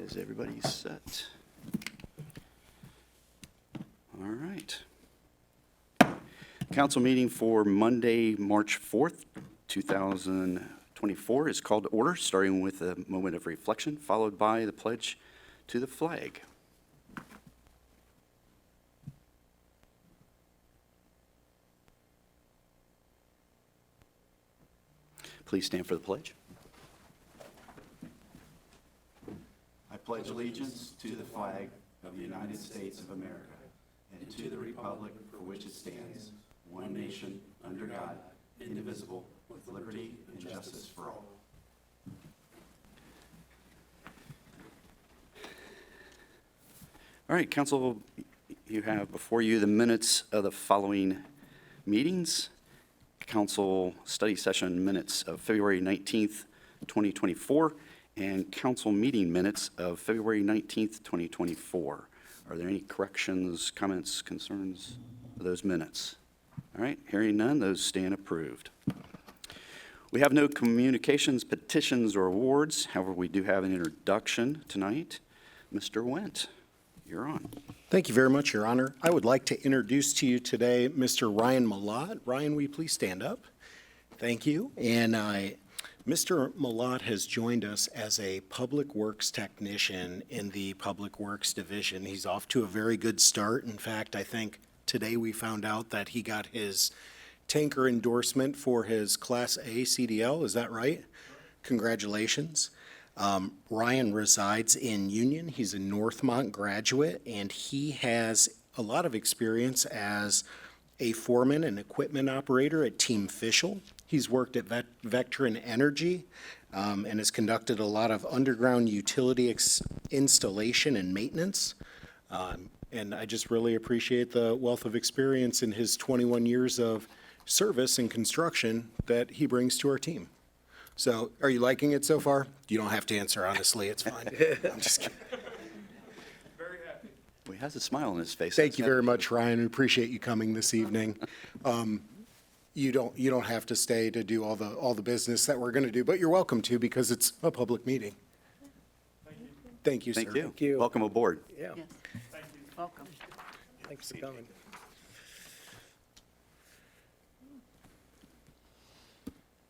Is everybody set? All right. Council meeting for Monday, March 4th, 2024 is called to order, starting with a moment of reflection, followed by the pledge to the flag. Please stand for the pledge. I pledge allegiance to the flag of the United States of America and to the republic for which it stands, one nation, under God, indivisible, with liberty and justice for all. All right, Council, you have before you the minutes of the following meetings. Council study session minutes of February 19th, 2024, and council meeting minutes of February 19th, 2024. Are there any corrections, comments, concerns of those minutes? All right, hearing none, those stand approved. We have no communications, petitions, or awards. However, we do have an introduction tonight. Mr. Wendt, you're on. Thank you very much, Your Honor. I would like to introduce to you today Mr. Ryan Malott. Ryan, will you please stand up? Thank you. And Mr. Malott has joined us as a Public Works technician in the Public Works Division. He's off to a very good start. In fact, I think today we found out that he got his tanker endorsement for his Class A CDL. Is that right? Congratulations. Ryan resides in Union. He's a Northmont graduate, and he has a lot of experience as a foreman and equipment operator at Team Fishel. He's worked at Vectron Energy and has conducted a lot of underground utility installation and maintenance. And I just really appreciate the wealth of experience in his 21 years of service and construction that he brings to our team. So, are you liking it so far? You don't have to answer honestly, it's fine. I'm just kidding. Very happy. Well, he has a smile on his face. Thank you very much, Ryan. We appreciate you coming this evening. You don't have to stay to do all the business that we're going to do, but you're welcome to because it's a public meeting. Thank you, sir. Thank you. Thank you. Welcome aboard. Yeah, Thank you. welcome. Thanks for coming.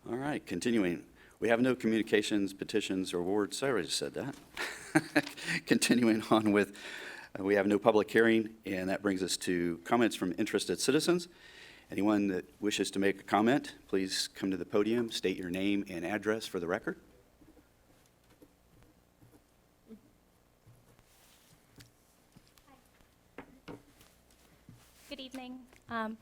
All right, continuing. We have no communications, petitions, or awards. I already just said that. Continuing on with, we have no public hearing, and that brings us to comments from interested citizens. Anyone that wishes to make a comment, please come to the podium, state your name and address for the record. Good evening.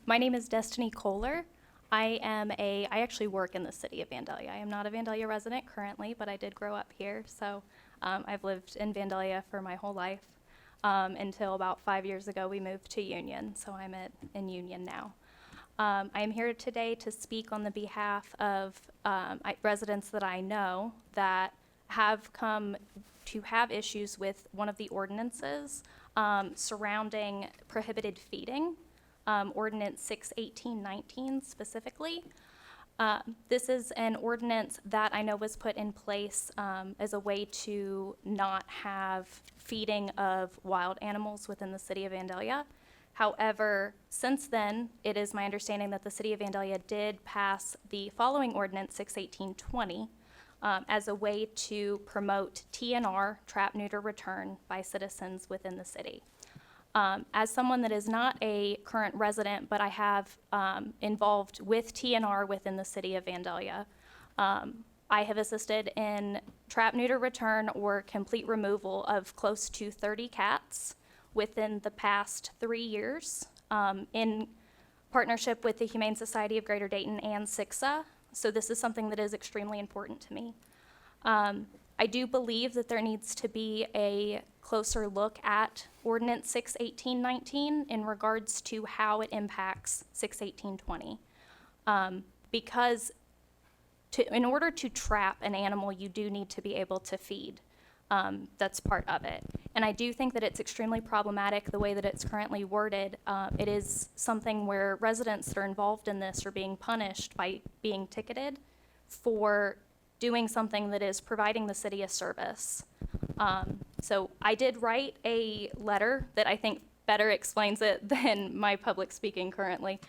My name is Destiny Kohler. I actually work in the City of Vandalia. I am not a Vandalia resident currently, but I did grow up here, so I've lived in Vandalia for my whole life until about 5 years ago we moved to Union, so I'm in Union now. I am here today to speak on the behalf of residents that I know that have come to have issues with one of the ordinances surrounding prohibited feeding. Ordinance 6/1819 specifically. This is an ordinance that I know was put in place as a way to not have feeding of wild animals within the City of Vandalia. However, since then, it is my understanding that the City of Vandalia did pass the following ordinance 6/1820 as a way to promote TNR, trap, neuter, return, by citizens within the city. As someone that is not a current resident, but I have involved with TNR within the City of Vandalia, I have assisted in trap, neuter, return, or complete removal of close to 30 cats within the past 3 years in partnership with the Humane Society of Greater Dayton and SICSA. So this is something that is extremely important to me. I do believe that there needs to be a closer look at Ordinance 6/1819 in regards to how it impacts 6/1820. Because in order to trap an animal, you do need to be able to feed. That's part of it. And I do think that it's extremely problematic the way that it's currently worded. It is something where residents that are involved in this are being punished by being ticketed for doing something that is providing the city a service. So I did write a letter that I think better explains it than my public speaking currently,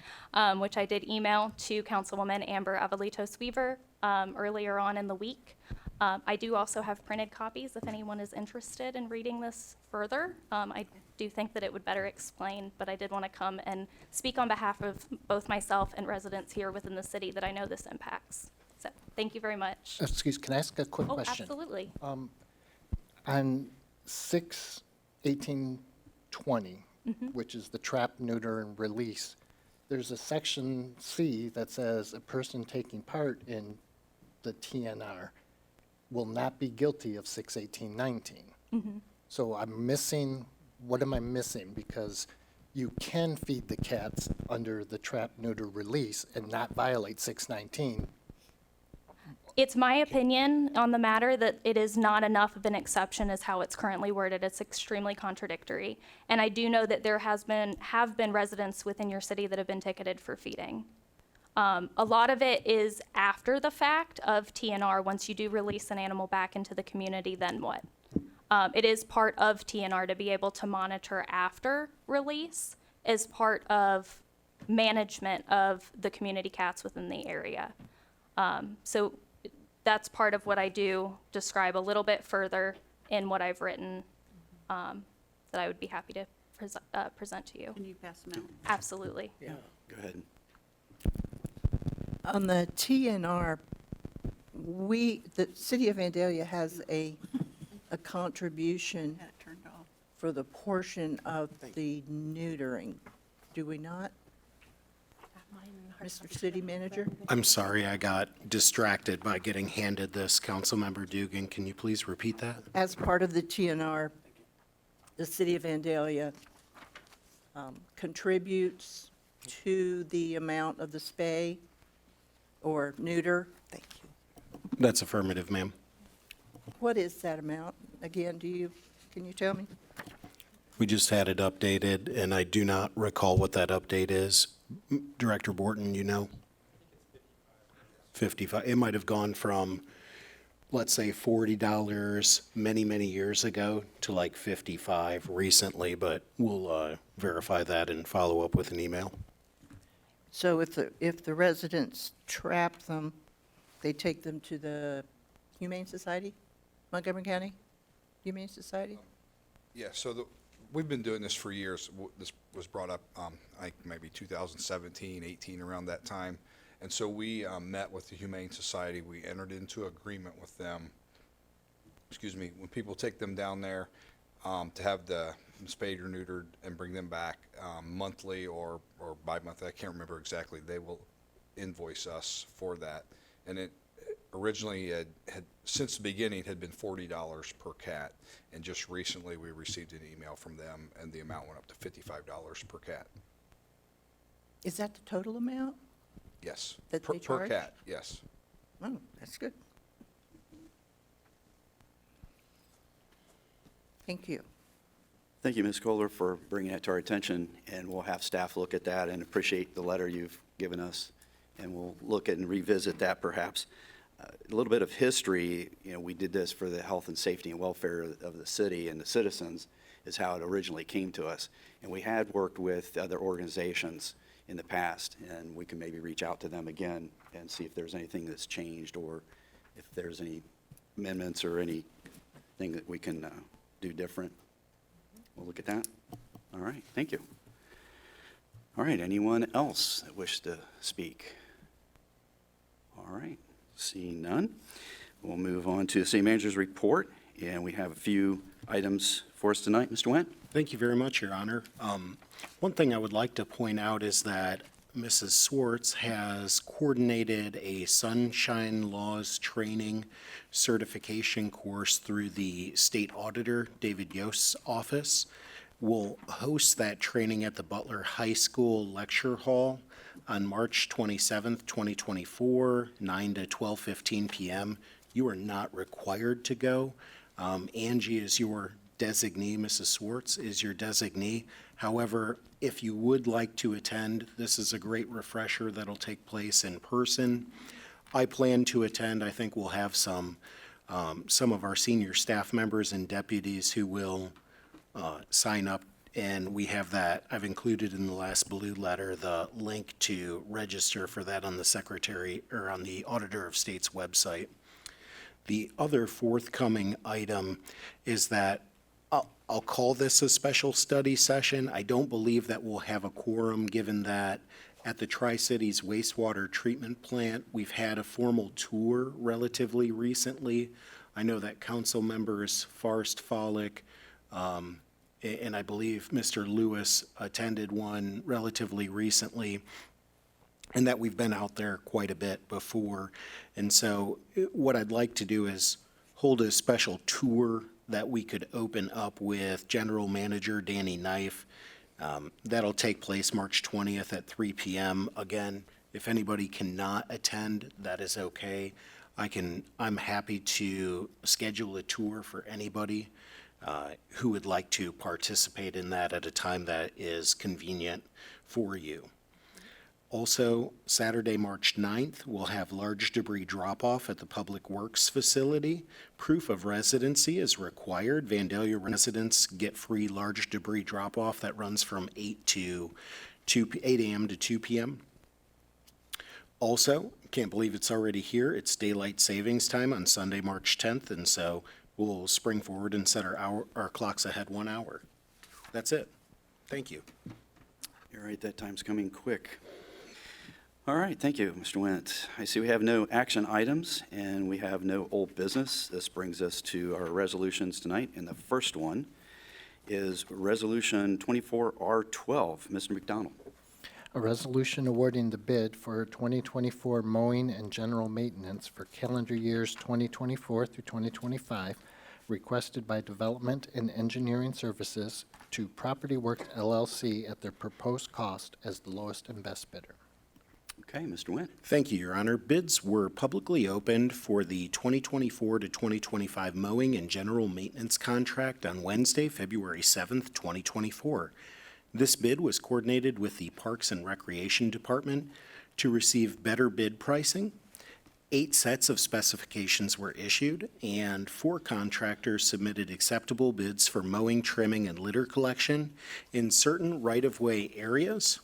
which I did email to Councilwoman Amber Avalitos-Weaver earlier on in the week. I do also have printed copies if anyone is interested in reading this further. I do think that it would better explain, but I did want to come and speak on behalf of both myself and residents here within the city that I know this impacts. So thank you very much. Excuse, can I ask a quick Oh, question? absolutely. On 6/18/20, which is the trap, neuter, and release, there's a section C that says a person taking part in the TNR will not be guilty of 6/18/19. So I'm missing, what am I missing? Because you can feed the cats under the trap, neuter, release and not violate 6/19. It's my opinion on the matter that it is not enough of an exception as how it's currently worded. It's extremely contradictory. And I do know that there have been residents within your city that have been ticketed for feeding. A lot of it is after the fact of TNR. Once you do release an animal back into the community, then what? It is part of TNR to be able to monitor after release as part of management of the community cats within the area. So that's part of what I do describe a little bit further in what I've written that I would be happy to present to you. Can you pass them out? Absolutely. Go ahead. On the TNR, the City of Vandalia has a contribution for the portion of the neutering. Do we not? Mr. City Manager? I'm sorry, I got distracted by getting handed this. Councilmember Dugan, can you please repeat that? As part of the TNR, the City of Vandalia contributes to the amount of the spay or neuter. Thank you. That's affirmative, ma'am. What is that amount? Again, can you tell me? We just had it updated, and I do not recall what that update is. Director Borton, you know? 55. It might have gone from, let's say, $40 many, many years ago to like 55 recently, but we'll verify that and follow up with an email. So if the residents trap them, they take them to the Humane Society, Montgomery County Humane Society? Yeah, so we've been doing this for years. This was brought up, I think maybe 2017, 18, around that time. And so we met with the Humane Society. We entered into agreement with them, when people take them down there to have the spayed or neutered and bring them back monthly or bi-monthly, I can't remember exactly, they will invoice us for that. And it originally had since the beginning had been $40 per cat, and just recently we received an email from them and the amount went up to $55 per cat. Is that the total amount? Yes. That Per they charge? cat, yes. Oh, that's good. Thank you. Thank you, Ms. Kohler, for bringing that to our attention, and we'll have staff look at that and appreciate the letter you've given us, and we'll look at and revisit that perhaps. A little bit of history, we did this for the health and safety and welfare of the city and the citizens is how it originally came to us. And we had worked with other organizations in the past, and we can maybe reach out to them again and see if there's anything that's changed or if there's any amendments or anything that we can do different. We'll look at that. All right, thank you. All right, anyone else that wish to speak? All right, seeing none, we'll move on to the city manager's report, and we have a few items for us tonight. Mr. Wendt? Thank you very much, Your Honor. One thing I would like to point out is that Mrs. Swartz has coordinated a Sunshine Laws training certification course through the State Auditor, David Yost's office. We'll host that training at the Butler High School Lecture Hall on March 27th, 2024, 9 to 12:15 p.m. You are not required to go. Angie is your designee, Mrs. Swartz is your designee. However, if you would like to attend, this is a great refresher that'll take place in person. I plan to attend. I think we'll have some some of our senior staff members and deputies who will sign up, and we have that. I've included in the last blue letter the link to register for that on the Secretary, or on the Auditor of State's website. The other forthcoming item is that I'll call this a special study session. I don't believe that we'll have a quorum, given that at the Tri-Cities wastewater treatment plant, we've had a formal tour relatively recently. I know that council members Forrest Follick, and I believe Mr. Lewis attended one relatively recently, and that we've been out there quite a bit before. And so what I'd like to do is hold a special tour that we could open up with General Manager Danny Knife. That'll take place March 20th at 3 p.m. Again, if anybody cannot attend, that is okay. I'm happy to schedule a tour for anybody who would like to participate in that at a time that is convenient for you. Also, Saturday, March 9th, we'll have large debris drop-off at the Public Works facility. Proof of residency is required. Vandalia residents get free large debris drop-off that runs from 8 a.m. to 2 p.m. Also, can't believe it's already here, it's daylight savings time on Sunday, March 10th, and so we'll spring forward and set our clocks ahead 1 hour. That's it. Thank you. You're right, that time's coming quick. All right, thank you, Mr. Wendt. I see we have no action items, and we have no old business. This brings us to our resolutions tonight, and the first one is Resolution 24R12. Mr. McDonald. A resolution awarding the bid for 2024 mowing and general maintenance for calendar years 2024 through 2025, requested by Development and Engineering Services to Property Works LLC at their proposed cost as the lowest and best bidder. Okay, Mr. Wendt. Thank you, Your Honor. Bids were publicly opened for the 2024 to 2025 mowing and general maintenance contract on Wednesday, February 7th, 2024. This bid was coordinated with the Parks and Recreation Department to receive better bid pricing. 8 sets of specifications were issued, and 4 contractors submitted acceptable bids for mowing, trimming, and litter collection in certain right-of-way areas.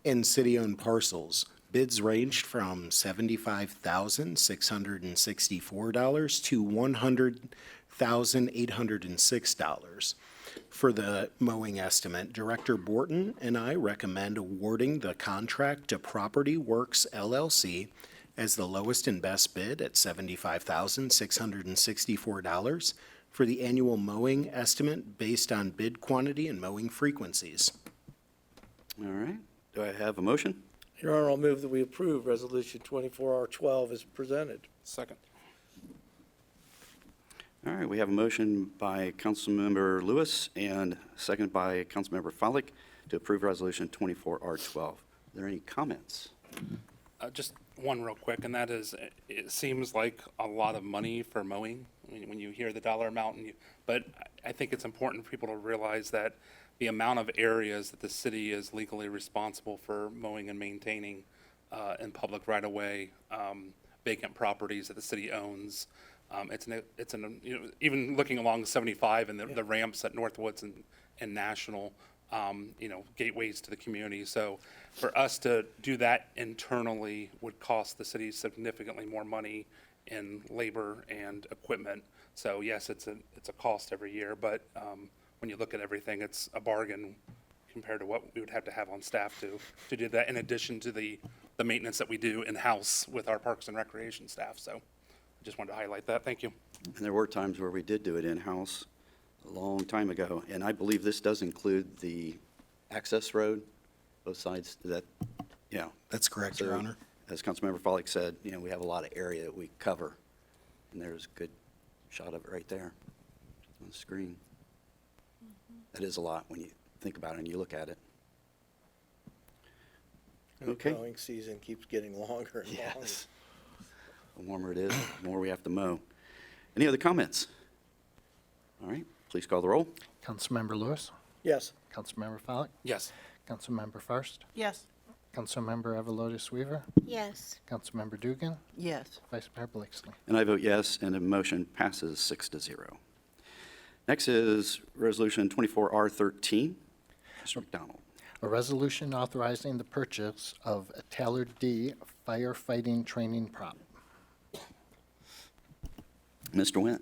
In city-owned parcels, bids ranged from $75,664 to $100,806. For the mowing estimate, Director Borton and I recommend awarding the contract to Property Works LLC as the lowest and best bid at $75,664 for the annual mowing estimate based on bid quantity and mowing frequencies. All right, do I have a motion? Your Honor, I'll move that we approve Resolution 24R12 as presented. Second. All right, we have a motion by Councilmember Lewis and second by Councilmember Follick to approve Resolution 24R12. Are there any comments? Just one real quick, and that is, it seems like a lot of money for mowing when you hear the dollar amount, but I think it's important for people to realize that the amount of areas that the city is legally responsible for mowing and maintaining in public right-of-way, vacant properties that the city owns. Even looking along 75 and the ramps at Northwoods and National, gateways to the community. So for us to do that internally would cost the city significantly more money in labor and equipment. So yes, it's a cost every year, but when you look at everything, it's a bargain compared to what we would have to have on staff to do that, in addition to the maintenance that we do in-house with our Parks and Recreation staff. So I just wanted to highlight that. Thank you. And there were times where we did do it in-house a long time ago, and I believe this does include the access road, both sides, that, yeah. That's correct, Your So, Honor. as Councilmember Follick said, we have a lot of area that we cover, and there's a good shot of it right there on the screen. That is a lot when you think about it and you look at it. And the Okay. mowing season keeps getting longer and longer. Yes. The warmer it is, the more we have to mow. Any other comments? All right, please call the roll. Councilmember Lewis, Yes. Councilmember Follick, Yes. Councilmember First, Yes. Councilmember Avalotis Weaver, Yes. Councilmember Dugan, Yes. Vice Mayor Blakesley. And I vote yes, and the motion passes 6-0. Next is Resolution 24R13. Mr. McDonald. A resolution authorizing the purchase of a Taylor D firefighting training prop. Mr. Wendt.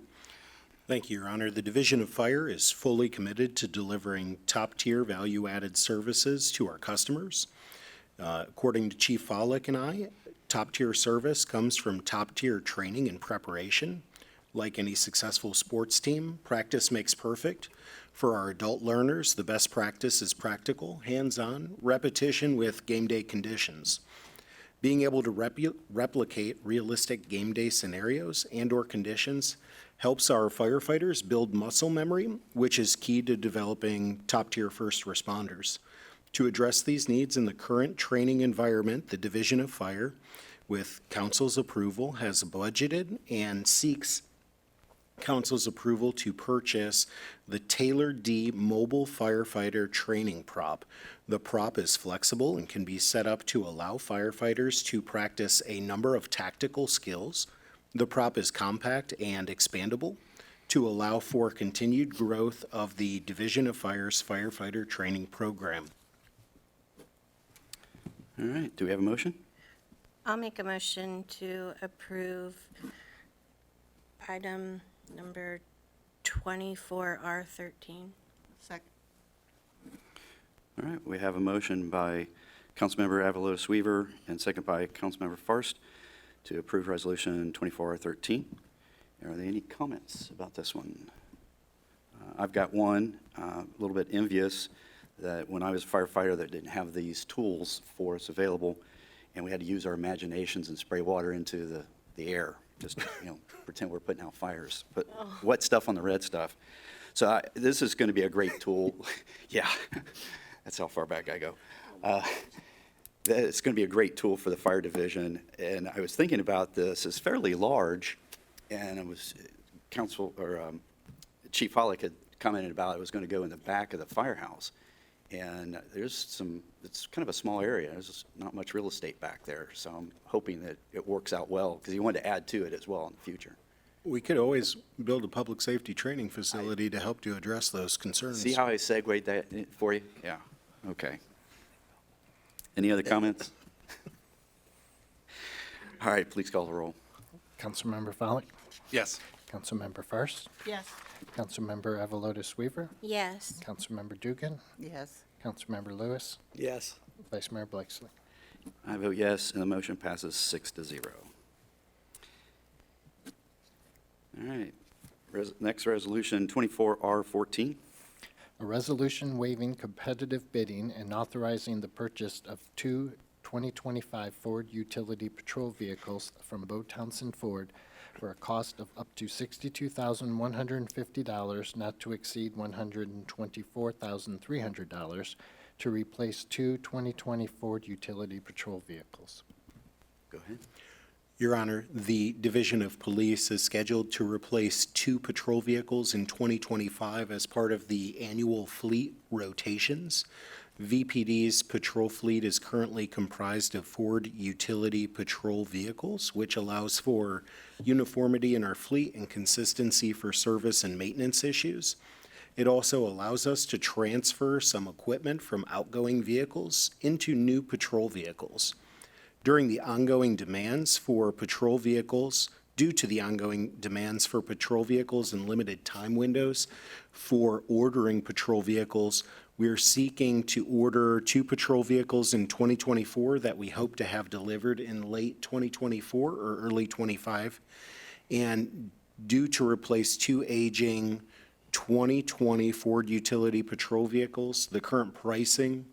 Thank you, Your Honor. The Division of Fire is fully committed to delivering top-tier value-added services to our customers. According to Chief Follick and I, top-tier service comes from top-tier training and preparation. Like any successful sports team, practice makes perfect. For our adult learners, the best practice is practical, hands-on, repetition with game day conditions. Being able to replicate realistic game day scenarios and/or conditions helps our firefighters build muscle memory, which is key to developing top-tier first responders. To address these needs in the current training environment, the Division of Fire, with council's approval, has budgeted and seeks council's approval to purchase the Taylor D Mobile Firefighter Training Prop. The prop is flexible and can be set up to allow firefighters to practice a number of tactical skills. The prop is compact and expandable to allow for continued growth of the Division of Fire's firefighter training program. All right, do we have a motion? I'll make a motion to approve item number 24R13. Second. All right, we have a motion by Councilmember Avalotis Weaver and second by Councilmember Fairst to approve Resolution 24R13. Are there any comments about this one? I've got one, a little bit envious, that when I was a firefighter that didn't have these tools for us available, and we had to use our imaginations and spray water into the air, just, pretend we're putting out fires, put wet stuff on the red stuff. So this is going to be a great tool. Yeah, that's how far back I go. It's going to be a great tool for the fire division, and I was thinking about this. It's fairly large, and it was Chief Follick had commented about it was going to go in the back of the firehouse. And it's kind of a small area. There's just not much real estate back there. So I'm hoping that it works out well, because he wanted to add to it as well in the future. We could always build a public safety training facility to help to address those concerns. See how I segued that for you? Yeah, okay. Any other comments? All right, please call the roll. Councilmember Follick, Yes. Councilmember Fairst, Yes. Councilmember Avalotis Weaver, Yes. Councilmember Dugan, Yes. Councilmember Lewis, Yes. Vice Mayor Blakesley. I vote yes, and the motion passes 6-0. All right, next resolution, 24R14. A resolution waiving competitive bidding and authorizing the purchase of two 2025 Ford utility patrol vehicles from Bo Townsend Ford for a cost of up to $62,150, not to exceed $124,300, to replace two 2020 Ford utility patrol vehicles. Go ahead. Your Honor, the Division of Police is scheduled to replace two patrol vehicles in 2025 as part of the annual fleet rotations. VPD's patrol fleet is currently comprised of Ford utility patrol vehicles, which allows for uniformity in our fleet and consistency for service and maintenance issues. It also allows us to transfer some equipment from outgoing vehicles into new patrol vehicles. During the ongoing demands for patrol vehicles, due to the ongoing demands for patrol vehicles and limited time windows for ordering patrol vehicles, we are seeking to order two patrol vehicles in 2024 that we hope to have delivered in late 2024 or early 25, and due to replace two aging 2020 Ford utility patrol vehicles. The current pricing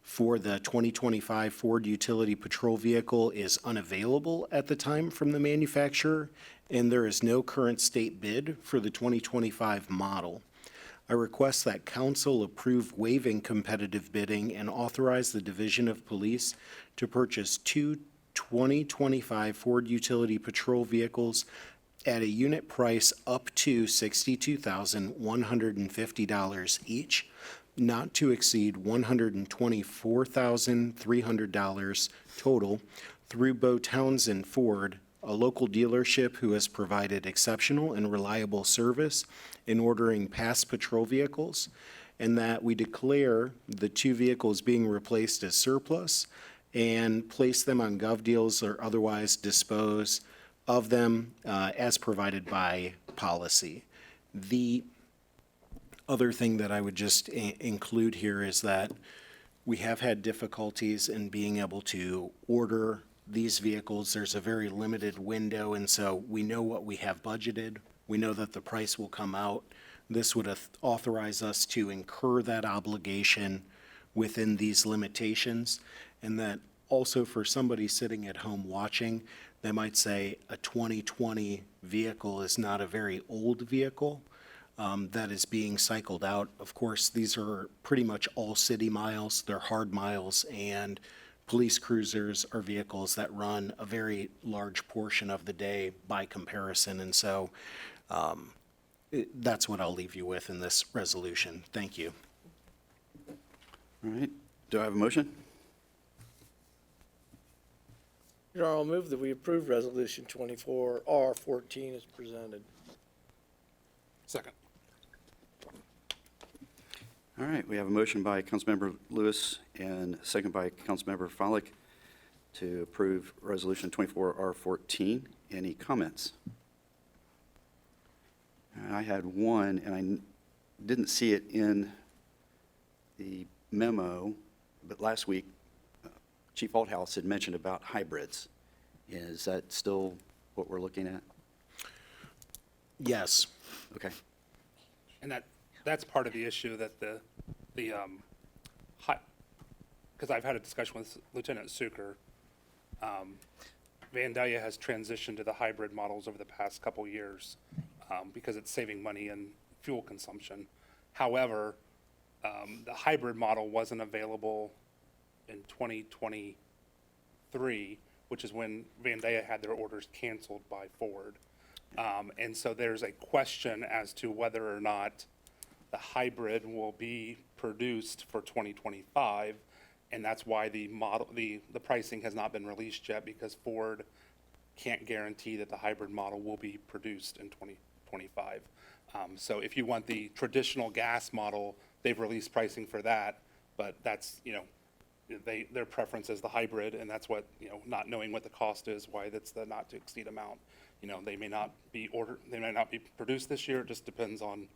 for the 2025 Ford utility patrol vehicle is unavailable at the time from the manufacturer, and there is no current state bid for the 2025 model. I request that council approve waiving competitive bidding and authorize the Division of Police to purchase two 2025 Ford utility patrol vehicles at a unit price up to $62,150 each. not to exceed $124,300 total through Bo Townsend Ford, a local dealership who has provided exceptional and reliable service in ordering past patrol vehicles, and that we declare the 2 vehicles being replaced as surplus and place them on gov deals or otherwise dispose of them as provided by policy. The other thing that I would just include here is that we have had difficulties in being able to order these vehicles. There's a very limited window, and so we know what we have budgeted. We know that the price will come out. This would authorize us to incur that obligation within these limitations, and that also for somebody sitting at home watching, they might say a 2020 vehicle is not a very old vehicle that is being cycled out. Of course, these are pretty much all city miles. They're hard miles, and police cruisers are vehicles that run a very large portion of the day by comparison. And so that's what I'll leave you with in this resolution. Thank you. All right, do I have a motion? Your Honor, I'll move that we approve Resolution 24R14 as presented. Second. All right, we have a motion by Councilmember Lewis and a second by Councilmember Frolick to approve Resolution 24R14. Any comments? I had one, and I didn't see it in the memo, but last week, Chief Althouse had mentioned about hybrids. Is that still what we're looking at? Yes. Okay. And that's part of the issue that because I've had a discussion with Lieutenant Suker. Vandalia has transitioned to the hybrid models over the past couple years because it's saving money in fuel consumption. However, the hybrid model wasn't available in 2023, which is when Vandalia had their orders canceled by Ford. And so there's a question as to whether or not the hybrid will be produced for 2025, and that's why the pricing has not been released yet, because Ford can't guarantee that the hybrid model will be produced in 2025. So if you want the traditional gas model, they've released pricing for that, but that's, their preference is the hybrid, and that's what, not knowing what the cost is, why that's the not to exceed amount. They may not be produced this year. It just depends on,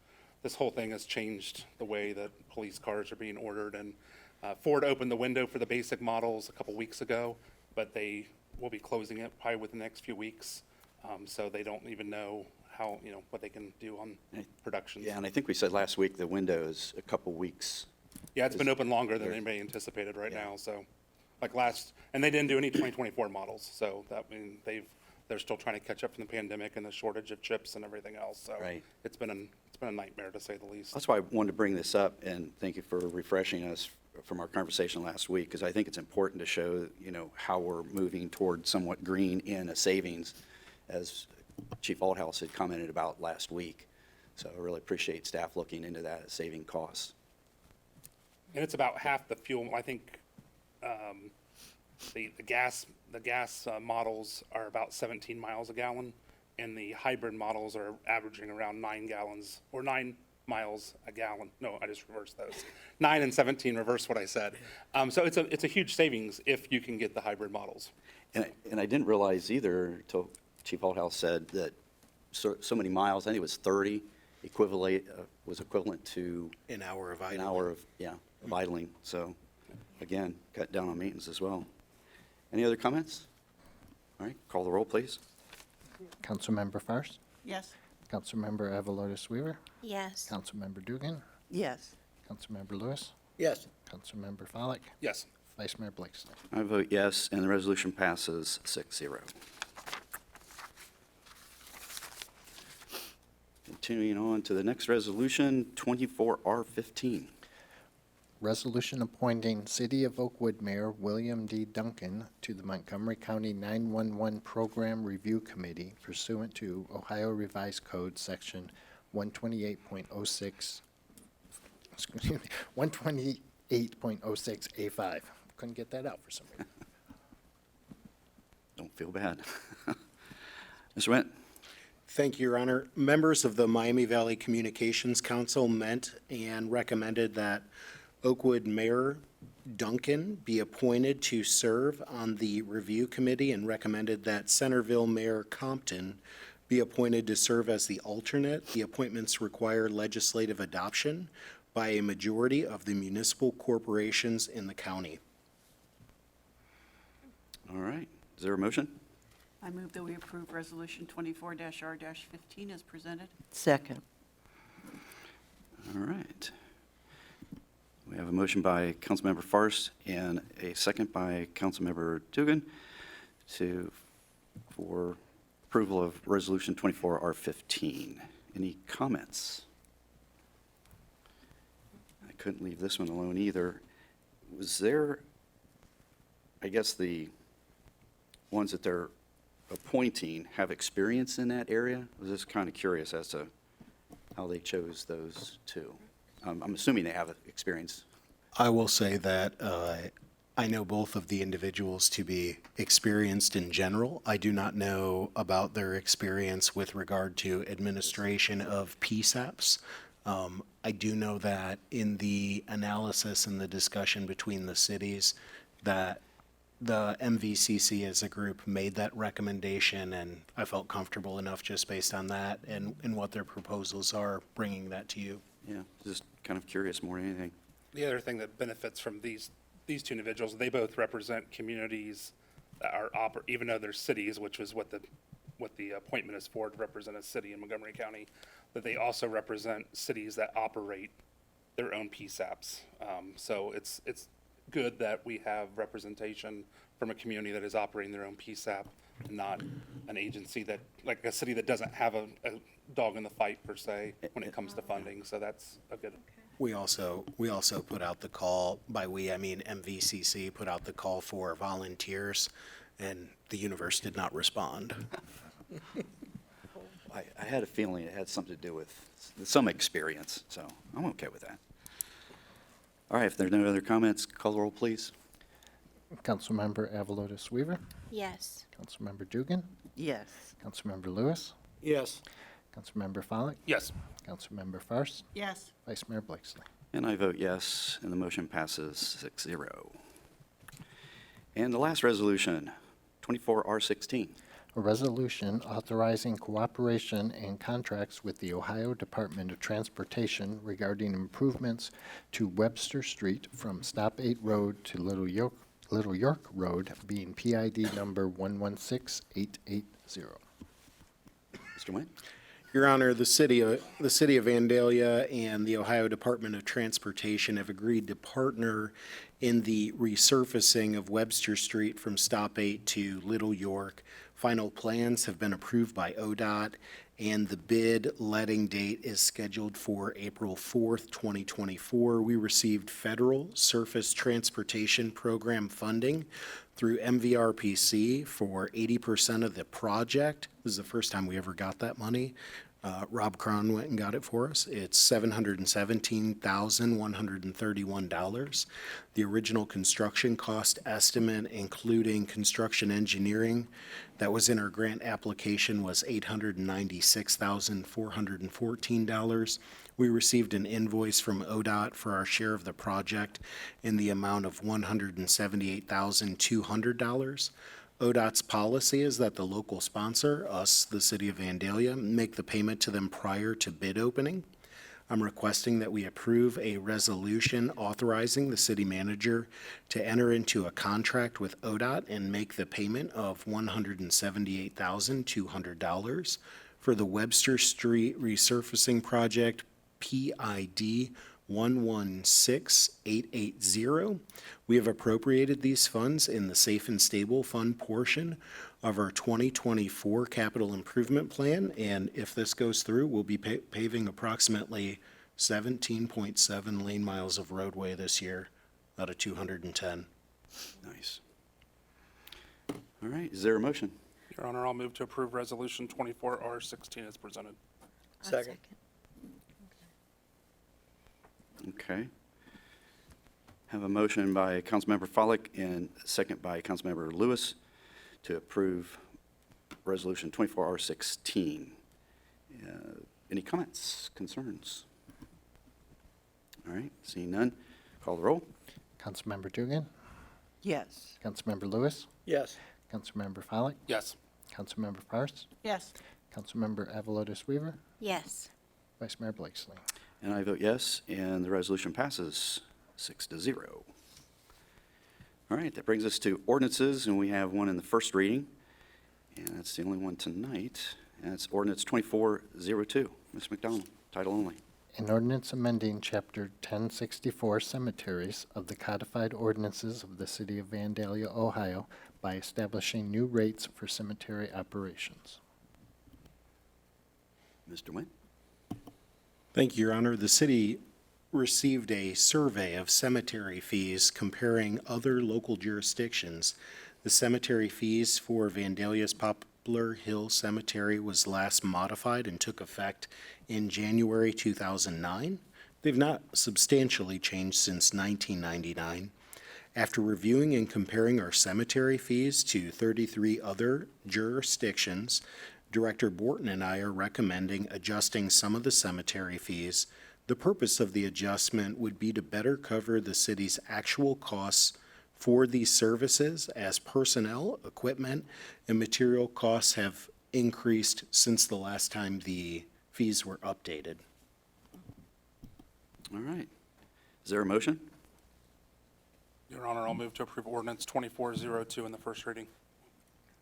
this whole thing has changed the way that police cars are being ordered. And Ford opened the window for the basic models a couple weeks ago, but they will be closing it probably within the next few weeks. So they don't even know how, what they can do on production. Yeah, and I think we said last week the window is a couple weeks. Yeah, it's been open longer than anybody anticipated right now, so, and they didn't do any 2024 models, so that, they're still trying to catch up from the pandemic and the shortage of chips and everything else, so. Right. It's been a nightmare, to say the least. That's why I wanted to bring this up, and thank you for refreshing us from our conversation last week, because I think it's important to show, how we're moving toward somewhat green in a savings, as Chief Althouse had commented about last week. So I really appreciate staff looking into that, saving costs. And it's about half the fuel. I think the gas models are about 17 miles a gallon, and the hybrid models are averaging around 9 gallons or 9 miles a gallon. No, I just reversed those. 9 and 17, reverse what I said. So it's a huge savings if you can get the hybrid models. And I didn't realize either until Chief Althouse said that so many miles, I think it was 30, was equivalent to An hour of idling. an hour of idling. So again, cut down on maintenance as well. Any other comments? All right, call the roll, please. Councilmember Fairst, Yes. Councilmember Avalotis Weaver, Yes. Councilmember Dugan, Yes. Councilmember Lewis, Yes. Councilmember Frolick, Yes. Vice Mayor Blakeslee. I vote yes, and the resolution passes 6-0. Continuing on to the next resolution, 24R15. Resolution appointing City of Oakwood Mayor William D. Duncan to the Montgomery County 911 Program Review Committee pursuant to Ohio Revised Code Section 128.06, 128.06A5. Couldn't get that out for some reason. Don't feel bad. Mr. Wendt? Thank you, Your Honor. Members of the Miami Valley Communications Council met and recommended that Oakwood Mayor Duncan be appointed to serve on the review committee and recommended that Centerville Mayor Compton be appointed to serve as the alternate. The appointments require legislative adoption by a majority of the municipal corporations in the county. All right. Is there a motion? I move that we approve Resolution 24-R-15 as presented. Second. All right. We have a motion by Councilmember Farsd and a second by Councilmember Dugan for approval of Resolution 24R15. Any comments? I couldn't leave this one alone either. Was there, I guess the ones that they're appointing have experience in that area? I was just kind of curious as to how they chose those two. I'm assuming they have experience. I will say that I know both of the individuals to be experienced in general. I do not know about their experience with regard to administration of PSAPs. I do know that in the analysis and the discussion between the cities, that the MVCC as a group made that recommendation, and I felt comfortable enough just based on that and what their proposals are, bringing that to you. Yeah, just kind of curious more than anything. The other thing that benefits from these two individuals, they both represent communities that are even though they're cities, which is what the appointment is for, to represent a city in Montgomery County, that they also represent cities that operate their own PSAPs. So it's good that we have representation from a community that is operating their own PSAP, and not an agency that, like a city that doesn't have a dog in the fight per se when it comes to funding. So that's a good. We also put out the call, by we, I mean MVCC, put out the call for volunteers, and the universe did not respond. I had a feeling it had something to do with some experience, so I'm okay with that. All right, if there are no other comments, call the roll, please. Councilmember Avalotis Weaver, Yes. Councilmember Dugan, Yes. Councilmember Lewis, Yes. Councilmember Follak, Yes. Councilmember Farsd, Yes. Vice Mayor Blakesley. And I vote yes, and the motion passes 6-0. And the last resolution, 24R16. A resolution authorizing cooperation and contracts with the Ohio Department of Transportation regarding improvements to Webster Street from Stop 8 Road to Little York Road, being PID number 116880. Mr. Wendt? Your Honor, the city of Vandalia and the Ohio Department of Transportation have agreed to partner in the resurfacing of Webster Street from Stop 8 to Little York. Final plans have been approved by ODOT, and the bid letting date is scheduled for April 4th, 2024. We received federal Surface Transportation Program funding through MVRPC for 80% of the project. This is the first time we ever got that money. Rob Cron went and got it for us. It's $717,131. The original construction cost estimate, including construction engineering, that was in our grant application was $896,414. We received an invoice from ODOT for our share of the project in the amount of $178,200. ODOT's policy is that the local sponsor, us, the City of Vandalia, make the payment to them prior to bid opening. I'm requesting that we approve a resolution authorizing the city manager to enter into a contract with ODOT and make the payment of $178,200 for the Webster Street resurfacing project, PID 116880. We have appropriated these funds in the Safe and Stable Fund portion of our 2024 capital improvement plan, and if this goes through, we'll be paving approximately 17.7 lane miles of roadway this year out of 210. Nice. All right, is there a motion? Your Honor, I'll move to approve Resolution 24R16 as presented. Second. Okay. Have a motion by Councilmember Follick and a second by Councilmember Lewis to approve Resolution 24R16. Any comments, concerns? All right, seeing none, call the roll. Councilmember Dugan, Yes. Councilmember Lewis, Yes. Councilmember Follak, Yes. Councilmember Fairst, Yes. Councilmember Avalotis Weaver, Yes. Vice Mayor Blakesley. And I vote yes, and the resolution passes 6-0. All right, that brings us to ordinances, and we have one in the first reading, and that's the only one tonight, and it's ordinance 2402. Ms. McDonald, title only. An ordinance amending Chapter 1064 Cemeteries of the Codified Ordinances of the City of Vandalia, Ohio, by establishing new rates for cemetery operations. Mr. Wendt? Thank you, Your Honor. The city received a survey of cemetery fees comparing other local jurisdictions. The cemetery fees for Vandalia's Poplar Hill Cemetery was last modified and took effect in January 2009. They've not substantially changed since 1999. After reviewing and comparing our cemetery fees to 33 other jurisdictions, Director Borton and I are recommending adjusting some of the cemetery fees. The purpose of the adjustment would be to better cover the city's actual costs for these services, as personnel, equipment, and material costs have increased since the last time the fees were updated. All right. Is there a motion? Your Honor, I'll move to approve ordinance 2402 in the first reading.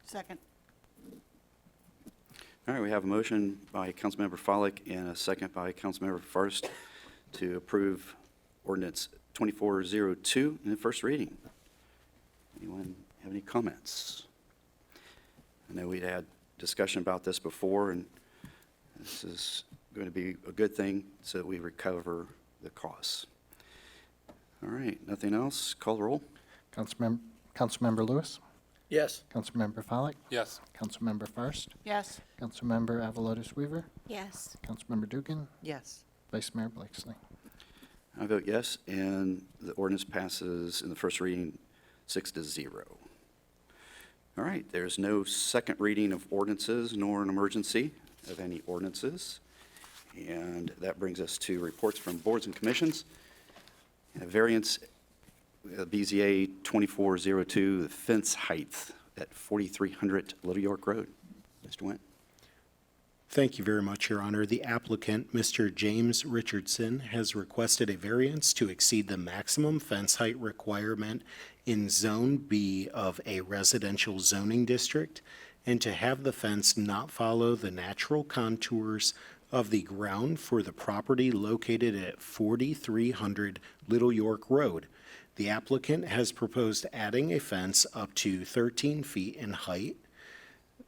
Second. All right, we have a motion by Councilmember Follick and a second by Councilmember Fairst to approve ordinance 2402 in the first reading. Anyone have any comments? I know we'd had discussion about this before, and this is going to be a good thing so that we recover the costs. All right, nothing else? Call the roll. Councilmember Lewis, Yes. Councilmember Follak, Yes. Councilmember Fairst, Yes. Councilmember Avalotis Weaver, Yes. Councilmember Dugan, Yes. Vice Mayor Blakesley. I vote yes, and the ordinance passes in the first reading 6-0. All right, there's no second reading of ordinances nor an emergency of any ordinances. And that brings us to reports from boards and commissions. Variance, BZA 2402, the fence height at 4300 Little York Road. Mr. Wendt? Thank you very much, Your Honor. The applicant, Mr. James Richardson, has requested a variance to exceed the maximum fence height requirement in Zone B of a residential zoning district and to have the fence not follow the natural contours of the ground for the property located at 4300 Little York Road. The applicant has proposed adding a fence up to 13 feet in height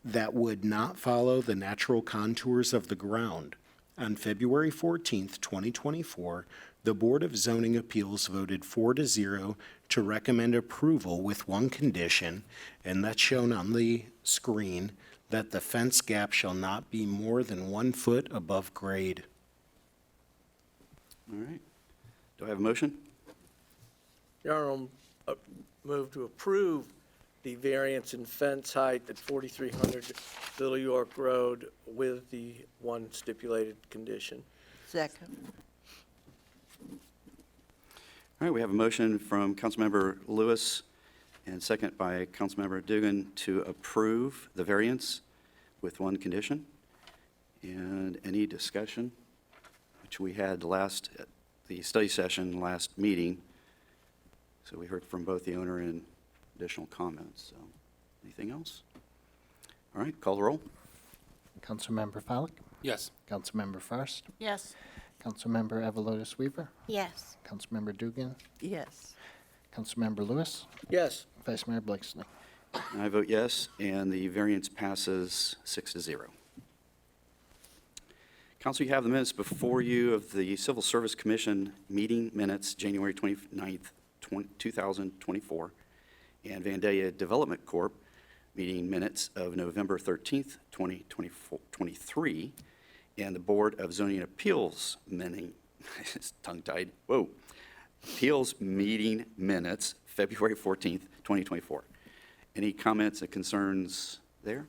that would not follow the natural contours of the ground. On February 14th, 2024, the Board of Zoning Appeals voted 4-0 to recommend approval with one condition, and that's shown on the screen, that the fence gap shall not be more than 1 foot above grade. All right. Do I have a motion? Your Honor, I'll move to approve the variance in fence height at 4300 Little York Road with the one stipulated condition. Second. All right, we have a motion from Councilmember Lewis and second by Councilmember Dugan to approve the variance with one condition. And any discussion, which we had at the study session last meeting. So we heard from both the owner and additional comments. So anything else? All right, call the roll. Councilmember Follak, Yes. Councilmember Fairst, Yes. Councilmember Avalotis Weaver, Yes. Councilmember Dugan, Yes. Councilmember Lewis, Yes. Vice Mayor Blakesley. I vote yes, and the variance passes 6-0. Council, you have the minutes before you of the Civil Service Commission meeting minutes, January 29th, 2024, and Vandalia Development Corp. Meeting minutes of November 13th, 2023, and the Board of Zoning Appeals it's tongue-tied, whoa. Appeals meeting minutes, February 14th, 2024. Any comments or concerns there?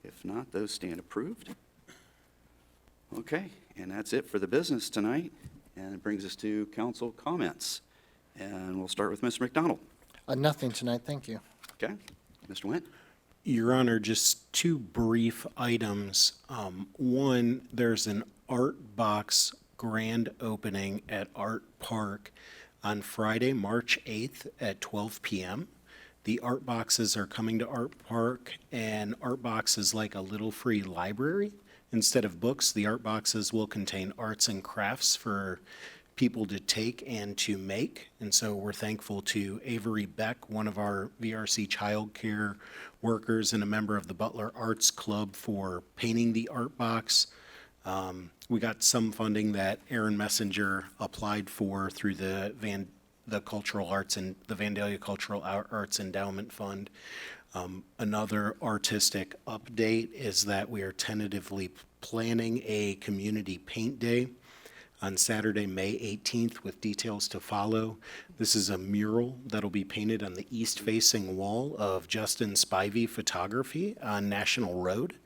If not, those stand approved. Okay, and that's it for the business tonight. And it brings us to council comments. And we'll start with Mr. McDonald. Nothing tonight, thank you. Okay, Mr. Wendt? Your Honor, just two brief items. One, there's an Art Box grand opening at Art Park on Friday, March 8th at 12 p.m. The Art Boxes are coming to Art Park, and Art Box is like a little free library. Instead of books, the Art Boxes will contain arts and crafts for people to take and to make. And so we're thankful to Avery Beck, one of our VRC childcare workers and a member of the Butler Arts Club, for painting the Art Box. We got some funding that Aaron Messenger applied for through the Cultural Arts and the Vandalia Cultural Arts Endowment Fund. Another artistic update is that we are tentatively planning a community paint day on Saturday, May 18th, with details to follow. This is a mural that'll be painted on the east-facing wall of Justin Spivey Photography on National Road.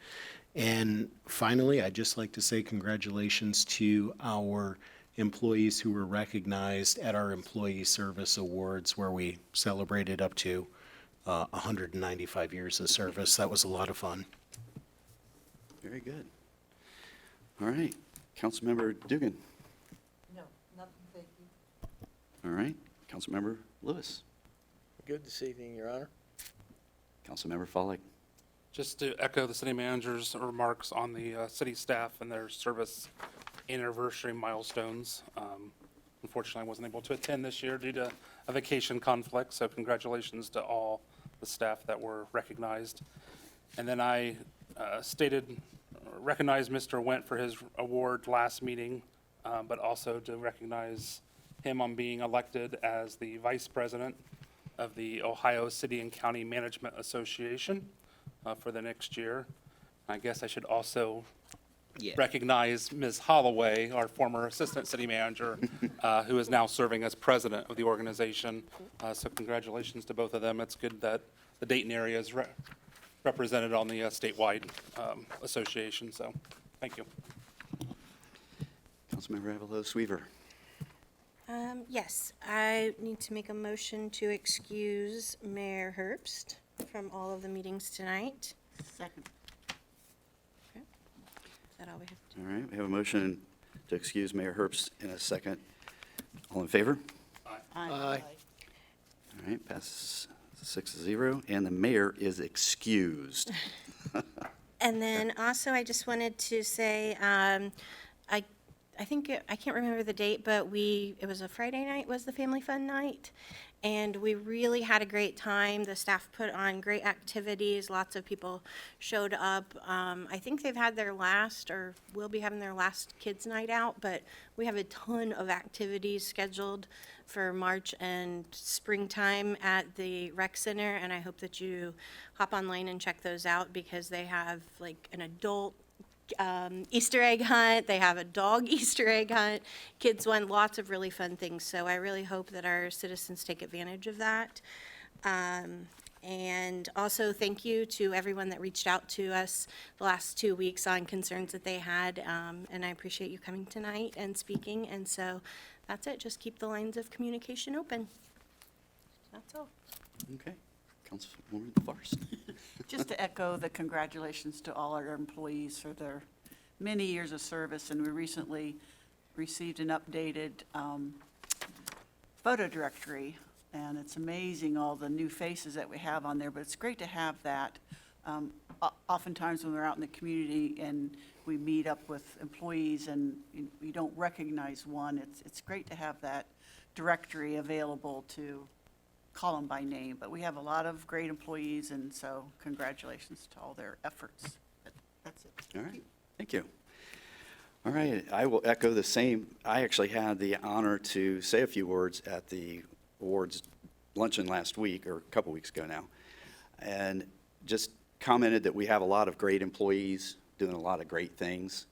And finally, I'd just like to say congratulations to our employees who were recognized at our Employee Service Awards, where we celebrated up to 195 years of service. That was a lot of fun. Very good. All right, Councilmember Dugan. No, nothing, thank you. All right, Councilmember Lewis. Good this evening, Your Honor. Councilmember Follick. Just to echo the city manager's remarks on the city staff and their service anniversary milestones. Unfortunately, I wasn't able to attend this year due to a vacation conflict, so congratulations to all the staff that were recognized. And then I recognized Mr. Wendt for his award last meeting, but also to recognize him on being elected as the vice president of the Ohio City and County Management Association for the next year. I guess I should also recognize Ms. Holloway, our former assistant city manager, who is now serving as president of the organization. So congratulations to both of them. It's good that the Dayton area is represented on the statewide association, so thank you. Councilmember Avalos Weaver. Yes, I need to make a motion to excuse Mayor Herbst from all of the meetings tonight. Second. Okay. Is that all we have to do? All right, we have a motion to excuse Mayor Herbst in a second. All in favor? Aye. All right, passes 6-0, and the mayor is excused. And then also, I just wanted to say, I think, I can't remember the date, but it was a Friday night, was the Family Fun Night. And we really had a great time. The staff put on great activities. Lots of people showed up. I think they've had their last, or will be having their last kids' night out, but we have a ton of activities scheduled for March and springtime at the rec center. And I hope that you hop online and check those out, because they have like an adult Easter egg hunt. They have a dog Easter egg hunt. Kids want lots of really fun things. So I really hope that our citizens take advantage of that. And also thank you to everyone that reached out to us the last 2 weeks on concerns that they had. And I appreciate you coming tonight and speaking. And so that's it. Just keep the lines of communication open. That's all. Okay, Councilwoman Forrest. Just to echo the congratulations to all our employees for their many years of service, and we recently received an updated photo directory, and it's amazing all the new faces that we have on there, but it's great to have that. Oftentimes when we're out in the community and we meet up with employees and we don't recognize one, it's great to have that directory available to call them by name, but we have a lot of great employees, and so congratulations to all their efforts. That's it. All right, thank you. All right, I will echo the same. I actually had the honor to say a few words at the awards luncheon last week, or a couple weeks ago now, and just commented that we have a lot of great employees doing a lot of great things,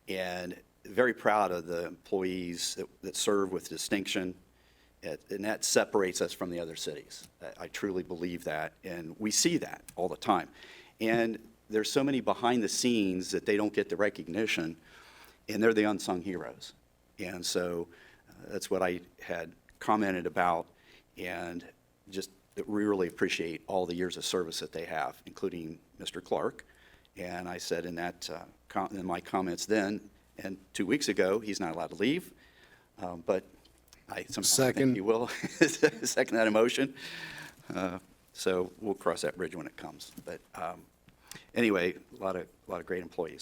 and very proud of the employees that serve with distinction, and that separates us from the other cities. I truly believe that, and we see that all the time. And there's so many behind the scenes that they don't get the recognition, and they're the unsung heroes. And so that's what I had commented about, and just really appreciate all the years of service that they have, including Mr. Clark. And I said in that, in my comments then, and 2 weeks ago, he's not allowed to leave, but I sometimes think Second. he will. Second that emotion. So we'll cross that bridge when it comes. But anyway, a lot of great employees.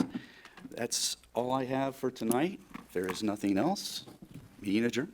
That's all I have for tonight. If there is nothing else, meeting adjourned.